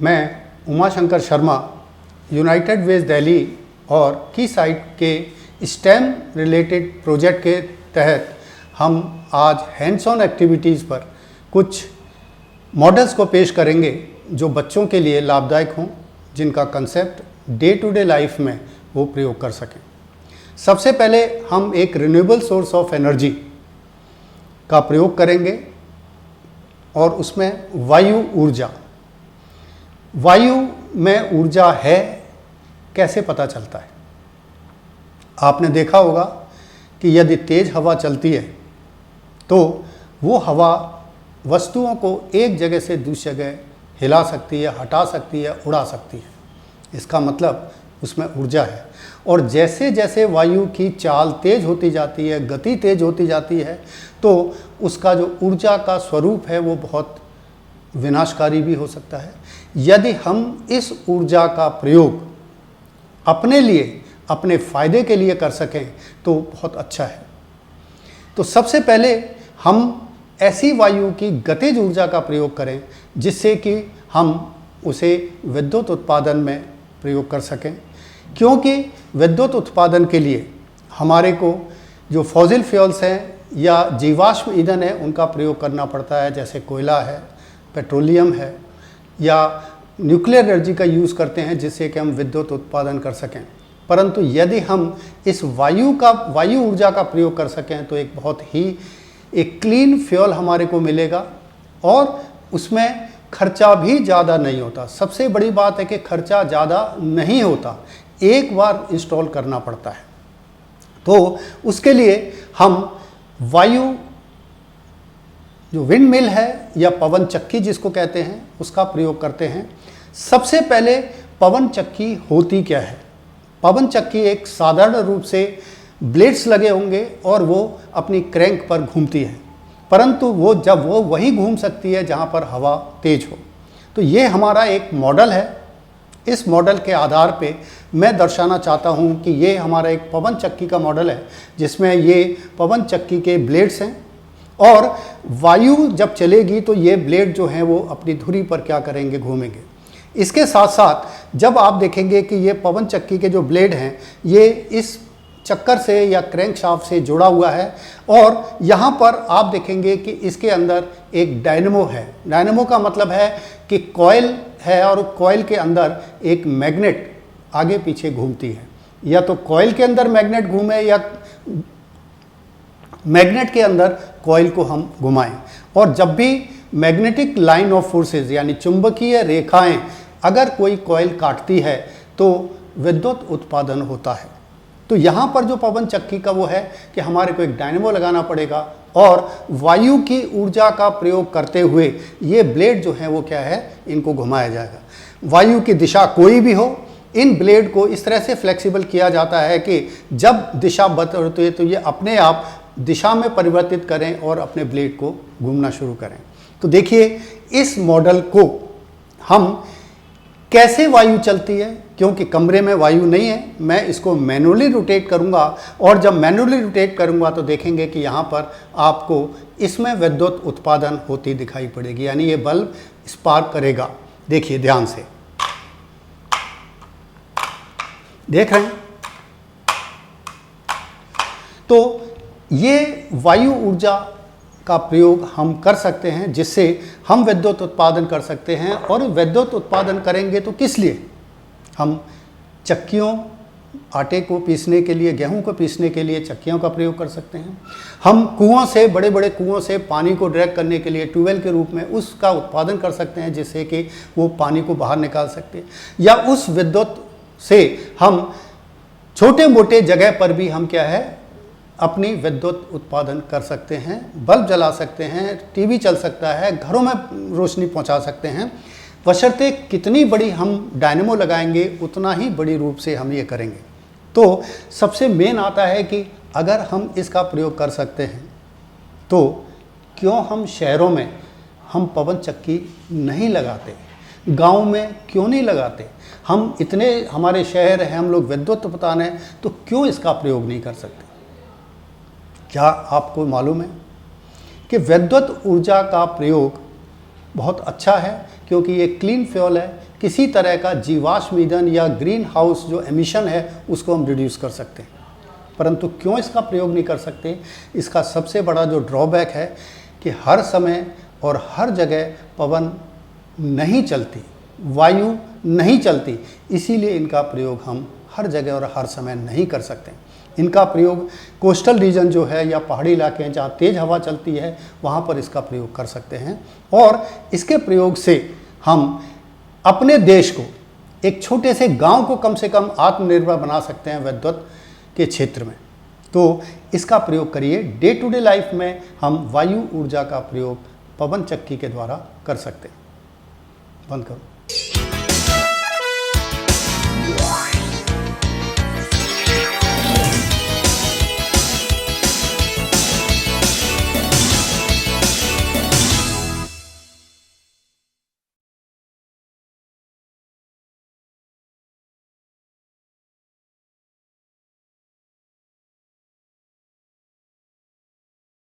मैं Umashankar Sharma United veg Delhi और की साइट के स्टेम रिलेटेड प्रोजेक्ट के तहत हम आज हैंड्स ऑन एक्टिविटीज़ पर कुछ मॉडल्स को पेश करेंगे जो बच्चों के लिए लाभदायक हों, जिनका concept day to day life में वो प्रयोग कर सकें। सबसे पहले हम एक रिन्यूएबल सोर्स ऑफ एनर्जी का प्रयोग करेंगे और उसमें वायु ऊर्जा। वायु में ऊर्जा है, कैसे पता चलता है? आपने देखा होगा कि यदि तेज हवा चलती है तो वो हवा वस्तुओं को एक जगह से दूसरी जगह हिला सकती है, हटा सकती है, उड़ा सकती है। इसका मतलब उसमें ऊर्जा है। और जैसे जैसे वायु की चाल तेज होती जाती है, गति तेज होती जाती है, तो उसका जो ऊर्जा का स्वरूप है वो बहुत विनाशकारी भी हो सकता है। यदि हम इस ऊर्जा का प्रयोग अपने लिए, अपने फायदे के लिए कर सकें तो बहुत अच्छा है। तो सबसे पहले हम ऐसी वायु की गतिज ऊर्जा का प्रयोग करें जिससे कि हम उसे विद्युत उत्पादन में प्रयोग कर सकें, क्योंकि विद्युत उत्पादन के लिए हमारे को जो फॉसिल फ्यूल्स हैं या जीवाश्म ईंधन है उनका प्रयोग करना पड़ता है, जैसे कोयला है, पेट्रोलियम है, या न्यूक्लियर एनर्जी का यूज़ करते हैं जिससे कि हम विद्युत उत्पादन कर सकें। परंतु यदि हम इस वायु ऊर्जा का प्रयोग कर सकें तो एक बहुत ही एक क्लीन फ्यूल हमारे को मिलेगा और उसमें खर्चा भी ज़्यादा नहीं होता। सबसे बड़ी बात है कि खर्चा ज़्यादा नहीं होता, एक बार इंस्टॉल करना पड़ता है। तो उसके लिए हम वायु जो विंड मिल है या पवन चक्की जिसको कहते हैं उसका प्रयोग करते हैं। सबसे पहले पवन चक्की होती क्या है? पवन चक्की एक साधारण रूप से ब्लेड्स लगे होंगे और वो अपनी क्रैंक पर घूमती है, परंतु वो जब वो वही घूम सकती है जहाँ पर हवा तेज हो। तो ये हमारा एक मॉडल है। इस मॉडल के आधार पे मैं दर्शाना चाहता हूँ कि ये हमारा एक पवन चक्की का मॉडल है जिसमें ये पवन चक्की के ब्लेड्स हैं और वायु जब चलेगी तो ये ब्लेड जो हैं वो अपनी धुरी पर क्या करेंगे, घूमेंगे। इसके साथ साथ जब आप देखेंगे कि ये पवन चक्की के जो ब्लेड हैं ये इस चक्कर से या क्रैंक शाफ्ट से जुड़ा हुआ है और यहाँ पर आप देखेंगे कि इसके अंदर एक डायनेमो है। डायनेमो का मतलब है कि कॉइल है और कॉइल के अंदर एक मैग्नेट आगे पीछे घूमती है। या तो कॉइल के अंदर मैग्नेट घूमे या मैग्नेट के अंदर कॉइल को हम घुमाएं। और जब भी मैग्नेटिक लाइन ऑफ फोर्सेस यानी चुंबकीय रेखाएं अगर कोई कॉइल काटती है तो विद्युत उत्पादन होता है। तो यहाँ पर जो पवन चक्की का वो है कि हमारे को एक डायनेमो लगाना पड़ेगा और वायु की ऊर्जा का प्रयोग करते हुए ये ब्लेड जो है वो क्या है, इनको घुमाया जाएगा। वायु की दिशा कोई भी हो, इन ब्लेड को इस तरह से फ्लेक्सिबल किया जाता है कि जब दिशा बदलती है तो ये अपने आप दिशा में परिवर्तित करें और अपने ब्लेड को घूमना शुरू करें। तो देखिए इस मॉडल को हम कैसे वायु चलती है, क्योंकि कमरे में वायु नहीं है, मैं इसको मैनुअली रोटेट करूंगा और जब मैनुअली रोटेट करूंगा तो देखेंगे कि यहाँ पर आपको इसमें विद्युत उत्पादन होती दिखाई पड़ेगी, यानी ये बल्ब स्पार्क करेगा। देखिए ध्यान से, देख रहे हैं? तो ये वायु ऊर्जा का प्रयोग हम कर सकते हैं जिससे हम विद्युत उत्पादन कर सकते हैं। और विद्युत उत्पादन करेंगे तो किस लिए? हम चक्कियों, आटे को पीसने के लिए, गेहूं को पीसने के लिए चक्कियों का प्रयोग कर सकते हैं। हम कुओं से, बड़े बड़े कुओं से पानी को डायरेक्ट करने के लिए ट्यूबवेल के रूप में उसका उत्पादन कर सकते हैं जिससे कि वो पानी को बाहर निकाल सकते हैं। या उस विद्युत से हम छोटे मोटे जगह पर भी हम क्या है, अपनी विद्युत उत्पादन कर सकते हैं। बल्ब जला सकते हैं, टीवी चल सकता है, घरों में रोशनी पहुंचा सकते हैं। बशर्ते कितनी बड़ी हम डायनेमो लगाएंगे उतना ही बड़ी रूप से हम ये करेंगे। तो सबसे मेन आता है कि अगर हम इसका प्रयोग कर सकते हैं तो क्यों हम शहरों में हम पवन चक्की नहीं लगाते, गांव में क्यों नहीं लगाते? हम इतने, हमारे शहर हैं, हम लोग विद्युत उत्पादन है, तो क्यों इसका प्रयोग नहीं कर सकते? क्या आपको मालूम है कि विद्युत ऊर्जा का प्रयोग बहुत अच्छा है क्योंकि ये क्लीन फ्यूल है, किसी तरह का जीवाश्म ईंधन या ग्रीन हाउस जो एमिशन है उसको हम रिड्यूस कर सकते हैं। परंतु क्यों इसका प्रयोग नहीं कर सकते? इसका सबसे बड़ा जो ड्रॉबैक है कि हर समय और हर जगह पवन नहीं चलती, वायु नहीं चलती, इसीलिए इनका प्रयोग हम हर जगह और हर समय नहीं कर सकते। इनका प्रयोग कोस्टल रीजन जो है या पहाड़ी इलाके हैं जहाँ तेज़ हवा चलती है वहाँ पर इसका प्रयोग कर सकते हैं, और इसके प्रयोग से हम अपने देश को, एक छोटे से गांव को कम से कम आत्मनिर्भर बना सकते हैं विद्युत के क्षेत्र में। तो इसका प्रयोग करिए। डे टू डे लाइफ में हम वायु ऊर्जा का प्रयोग पवन चक्की के द्वारा कर सकते हैं। बंद करो।